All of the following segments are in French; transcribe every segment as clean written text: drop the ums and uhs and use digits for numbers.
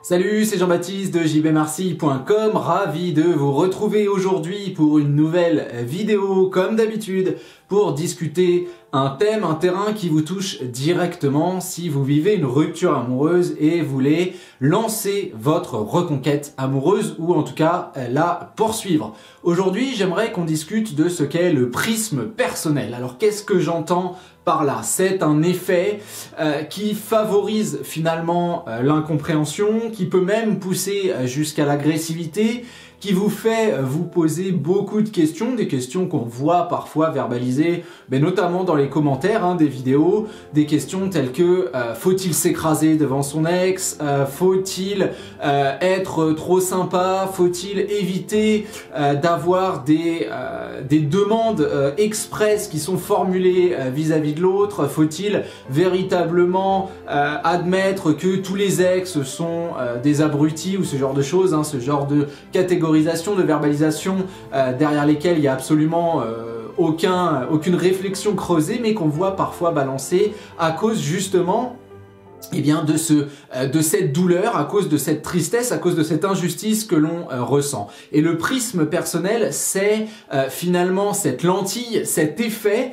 Salut, c'est Jean-Baptiste de jbmarcy.com, ravi de vous retrouver aujourd'hui pour une nouvelle vidéo comme d'habitude pour discuter un thème, un terrain qui vous touche directement si vous vivez une rupture amoureuse et voulez lancer votre reconquête amoureuse ou en tout cas la poursuivre. Aujourd'hui, j'aimerais qu'on discute de ce qu'est le prisme personnel. Alors qu'est-ce que j'entends par là? C'est un effet qui favorise finalement l'incompréhension, qui peut même pousser jusqu'à l'agressivité, qui vous fait vous poser beaucoup de questions, des questions qu'on voit parfois verbalisées, mais notamment dans les commentaires des vidéos, des questions telles que faut-il s'écraser devant son ex, faut-il être trop sympa, faut-il éviter d'avoir des demandes express qui sont formulées vis-à-vis de l'autre, faut-il véritablement admettre que tous les ex sont des abrutis ou ce genre de choses, ce genre de catégorisation, de verbalisation derrière lesquelles il n'y a absolument aucune réflexion creusée, mais qu'on voit parfois balancer à cause justement de cette douleur, à cause de cette tristesse, à cause de cette injustice que l'on ressent. Et le prisme personnel, c'est finalement cette lentille, cet effet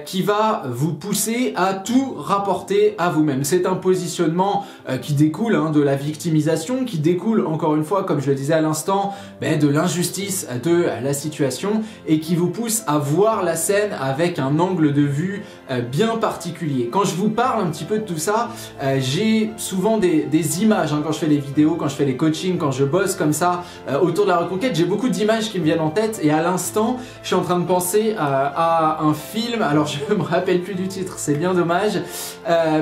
qui va vous pousser à tout rapporter à vous-même. C'est un positionnement qui découle de la victimisation, qui découle encore une fois, comme je le disais à l'instant, de l'injustice de la situation et qui vous pousse à voir la scène avec un angle de vue bien particulier. Quand je vous parle un petit peu de tout ça, j'ai souvent des images quand je fais les vidéos, quand je fais les coachings, quand je bosse comme ça autour de la reconquête, j'ai beaucoup d'images qui me viennent en tête et à l'instant je suis en train de penser à un film, alors je me rappelle plus du titre, c'est bien dommage,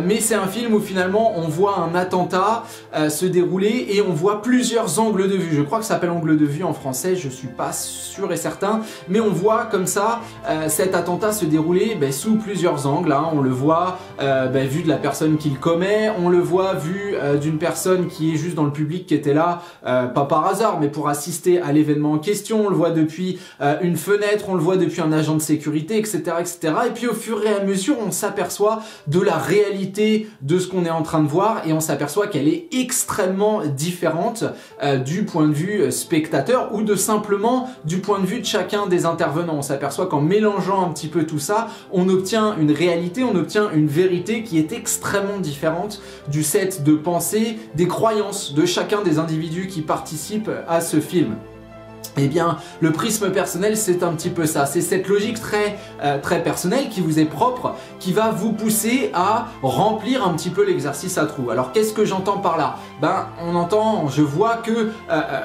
mais c'est un film où finalement on voit un attentat se dérouler et on voit plusieurs angles de vue. Je crois que ça s'appelle angle de vue en français, je suis pas sûr et certain, mais on voit comme ça cet attentat se dérouler sous plusieurs angles. On le voit vu de la personne qui le commet, on le voit vu d'une personne qui est juste dans le public, qui était là, pas par hasard, mais pour assister à l'événement en question. On le voit depuis une fenêtre, on le voit depuis un agent de sécurité, etc., etc. Et puis au fur et à mesure, on s'aperçoit de la réalité de ce qu'on est en train de voir et on s'aperçoit qu'elle est extrêmement différente du point de vue spectateur ou de simplement du point de vue de chacun des intervenants. On s'aperçoit qu'en mélangeant un petit peu tout ça, on obtient une réalité, on obtient une vérité qui est extrêmement différente du set de pensée, des croyances de chacun des individus qui participent à ce film. Eh bien, le prisme personnel, c'est un petit peu ça. C'est cette logique très personnelle qui vous est propre, qui va vous pousser à remplir un petit peu l'exercice à trous. Alors, qu'est-ce que j'entends par là? Je vois que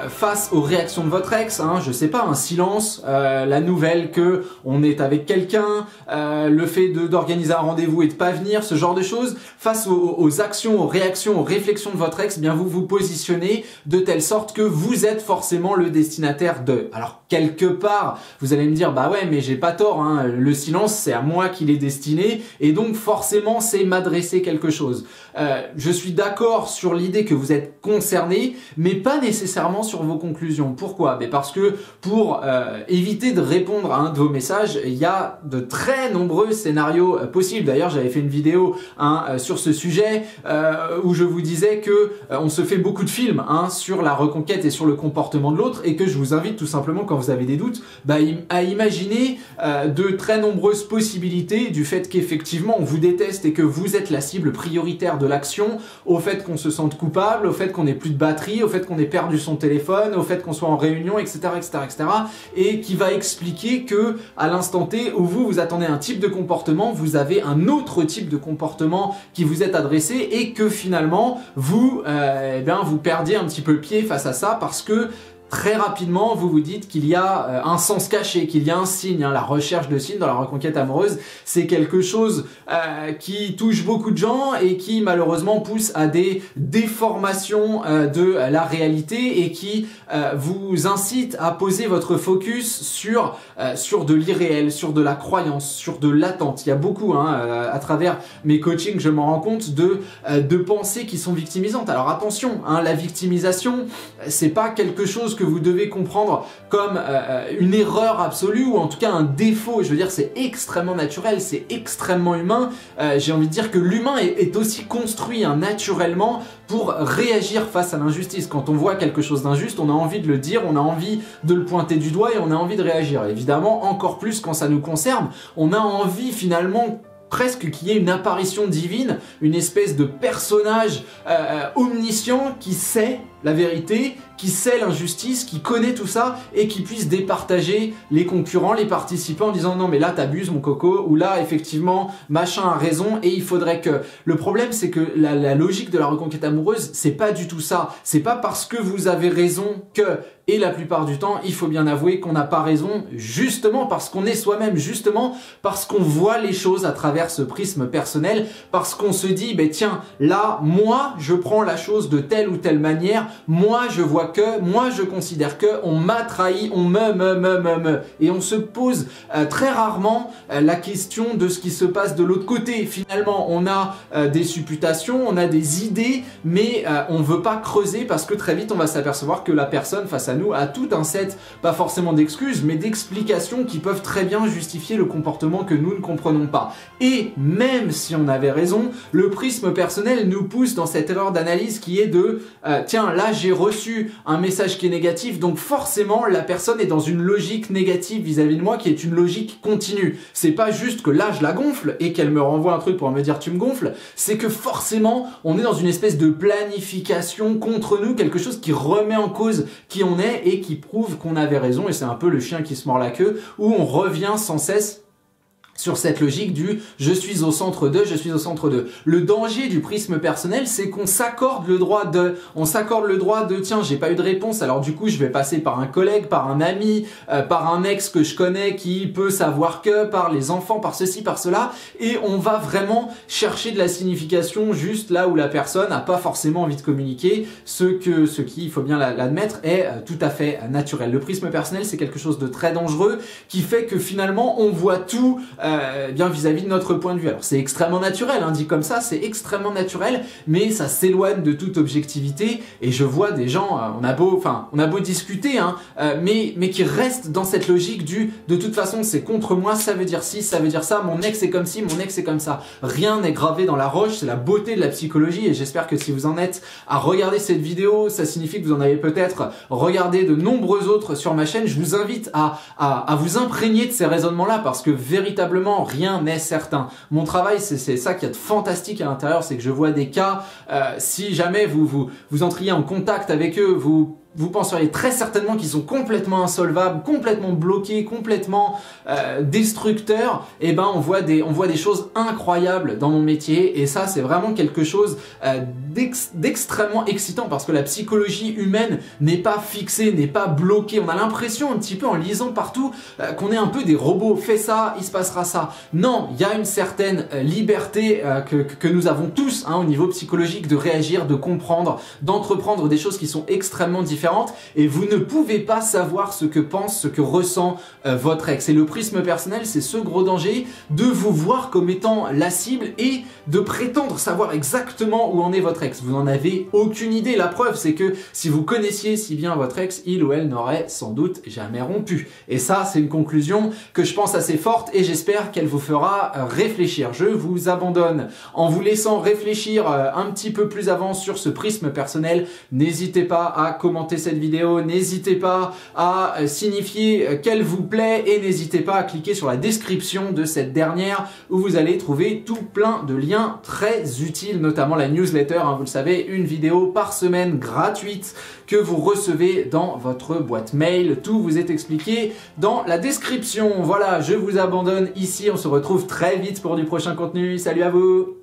face aux réactions de votre ex, je sais pas, un silence, la nouvelle que on est avec quelqu'un, le fait d'organiser un rendez-vous et de pas venir, ce genre de choses, face aux actions, aux réactions, aux réflexions de votre ex, vous vous positionnez de telle sorte que vous êtes forcément le destinataire de. Alors quelque part, vous allez me dire ouais mais j'ai pas tort, le silence c'est à moi qu'il est destiné et donc forcément c'est m'adresser quelque chose. Je suis d'accord sur l'idée que vous êtes concerné, mais pas nécessairement sur vos conclusions. Pourquoi? Parce que pour éviter de répondre à un de vos messages, il y a de très nombreux scénarios possibles. D'ailleurs, j'avais fait une vidéo sur ce sujet où je vous disais que on se fait beaucoup de films sur la reconquête et sur le comportement de l'autre et que je vous invite tout simplement, quand vous avez des doutes, à imaginer de très nombreuses possibilités du fait qu'effectivement on vous déteste et que vous êtes la cible prioritaire de l'action, au fait qu'on se sente coupable, au fait qu'on n'ait plus de batterie, au fait qu'on ait perdu son téléphone, au fait qu'on soit en réunion, etc., etc., etc., et qui va expliquer que à l'instant T où vous attendez un type de comportement, vous avez un autre type de comportement qui vous est adressé et que finalement vous perdiez un petit peu le pied face à ça parce que très rapidement, vous vous dites qu'il y a un sens caché, qu'il y a un signe. La recherche de signes dans la reconquête amoureuse, c'est quelque chose qui touche beaucoup de gens et qui malheureusement pousse à des déformations de la réalité et qui vous incite à poser votre focus sur de l'irréel, sur de la croyance, sur de l'attente. Il y a beaucoup, à travers mes coachings, je m'en rends compte de pensées qui sont victimisantes. Alors attention, la victimisation, c'est pas quelque chose que que vous devez comprendre comme une erreur absolue ou en tout cas un défaut. Je veux dire, c'est extrêmement naturel, c'est extrêmement humain. J'ai envie de dire que l'humain est aussi construit naturellement pour réagir face à l'injustice. Quand on voit quelque chose d'injuste, on a envie de le dire, on a envie de le pointer du doigt et on a envie de réagir. Évidemment, encore plus quand ça nous concerne, on a envie finalement presque qu'il y ait une apparition divine, une espèce de personnage omniscient qui sait la vérité, qui sait l'injustice, qui connaît tout ça et qui puisse départager les concurrents, les participants en disant non mais là t'abuses mon coco, ou là effectivement machin a raison et il faudrait que... Le problème c'est que la logique de la reconquête amoureuse, c'est pas du tout ça. C'est pas parce que vous avez raison que... Et la plupart du temps, il faut bien avouer qu'on n'a pas raison, justement parce qu'on est soi-même, justement parce qu'on voit les choses à travers ce prisme personnel, parce qu'on se dit, ben tiens, là, moi, je prends la chose de telle ou telle manière, moi, je vois que, moi, je considère que, on m'a trahi, on me. Et on se pose très rarement la question de ce qui se passe de l'autre côté. Finalement, on a des supputations, on a des idées, mais on ne veut pas creuser parce que très vite, on va s'apercevoir que la personne face à nous a tout un set, pas forcément d'excuses, mais d'explications qui peuvent très bien justifier le comportement que nous ne comprenons pas. Et même si on avait raison, le prisme personnel nous pousse dans cette erreur d'analyse qui est de tiens, là j'ai reçu un message qui est négatif, donc forcément la personne est dans une logique négative vis-à-vis de moi qui est une logique continue. C'est pas juste que là je la gonfle et qu'elle me renvoie un truc pour me dire tu me gonfles, c'est que forcément on est dans une espèce de planification contre nous, quelque chose qui remet en cause qui on est et qui prouve qu'on avait raison, et c'est un peu le chien qui se mord la queue, où on revient sans cesse sur cette logique du « je suis au centre de, je suis au centre de ». Le danger du prisme personnel, c'est qu'on s'accorde le droit de... On s'accorde le droit de « tiens, j'ai pas eu de réponse, alors du coup, je vais passer par un collègue, par un ami, par un ex que je connais qui peut savoir que, par les enfants, par ceci, par cela ». Et on va vraiment chercher de la signification juste là où la personne n'a pas forcément envie de communiquer, ce qui, il faut bien l'admettre, est tout à fait naturel. Le prisme personnel, c'est quelque chose de très dangereux qui fait que finalement, on voit tout... bien vis-à-vis de notre point de vue. Alors c'est extrêmement naturel, hein, dit comme ça, c'est extrêmement naturel, mais ça s'éloigne de toute objectivité, et je vois des gens, on a beau discuter, hein, mais qui restent dans cette logique du de toute façon c'est contre moi, ça veut dire ci, ça veut dire ça, mon ex est comme ci, mon ex est comme ça. Rien n'est gravé dans la roche, c'est la beauté de la psychologie, et j'espère que si vous en êtes à regarder cette vidéo, ça signifie que vous en avez peut-être regardé de nombreux autres sur ma chaîne. Je vous invite à vous imprégner de ces raisonnements-là, parce que véritablement rien n'est certain. Mon travail, c'est ça qu'il y a de fantastique à l'intérieur, c'est que je vois des cas, si jamais vous entriez en contact avec eux, vous penseriez très certainement qu'ils sont complètement insolvables, complètement bloqués, complètement destructeurs. Et ben on voit des choses incroyables dans mon métier, et ça c'est vraiment quelque chose d'extrêmement excitant, parce que la psychologie humaine n'est pas fixée, n'est pas bloquée. On a l'impression un petit peu en lisant partout qu'on est un peu des robots, fais ça, il se passera ça. Non, il y a une certaine liberté que nous avons tous, hein, au niveau psychologique, de réagir, de comprendre, d'entreprendre des choses qui sont extrêmement différentes. Et vous ne pouvez pas savoir ce que pense, ce que ressent votre ex. Et le prisme personnel, c'est ce gros danger de vous voir comme étant la cible et de prétendre savoir exactement où en est votre ex. Vous n'en avez aucune idée. La preuve, c'est que si vous connaissiez si bien votre ex, il ou elle n'aurait sans doute jamais rompu. Et ça, c'est une conclusion que je pense assez forte, et j'espère qu'elle vous fera réfléchir. Je vous abandonne en vous laissant réfléchir un petit peu plus avant sur ce prisme personnel. N'hésitez pas à commenter cette vidéo, n'hésitez pas à signifier qu'elle vous plaît, et n'hésitez pas à cliquer sur la description de cette dernière où vous allez trouver tout plein de liens très utiles, notamment la newsletter, hein, vous le savez, une vidéo par semaine gratuite que vous recevez dans votre boîte mail. Tout vous est expliqué dans la description. Voilà, je vous abandonne ici, on se retrouve très vite pour du prochain contenu. Salut à vous!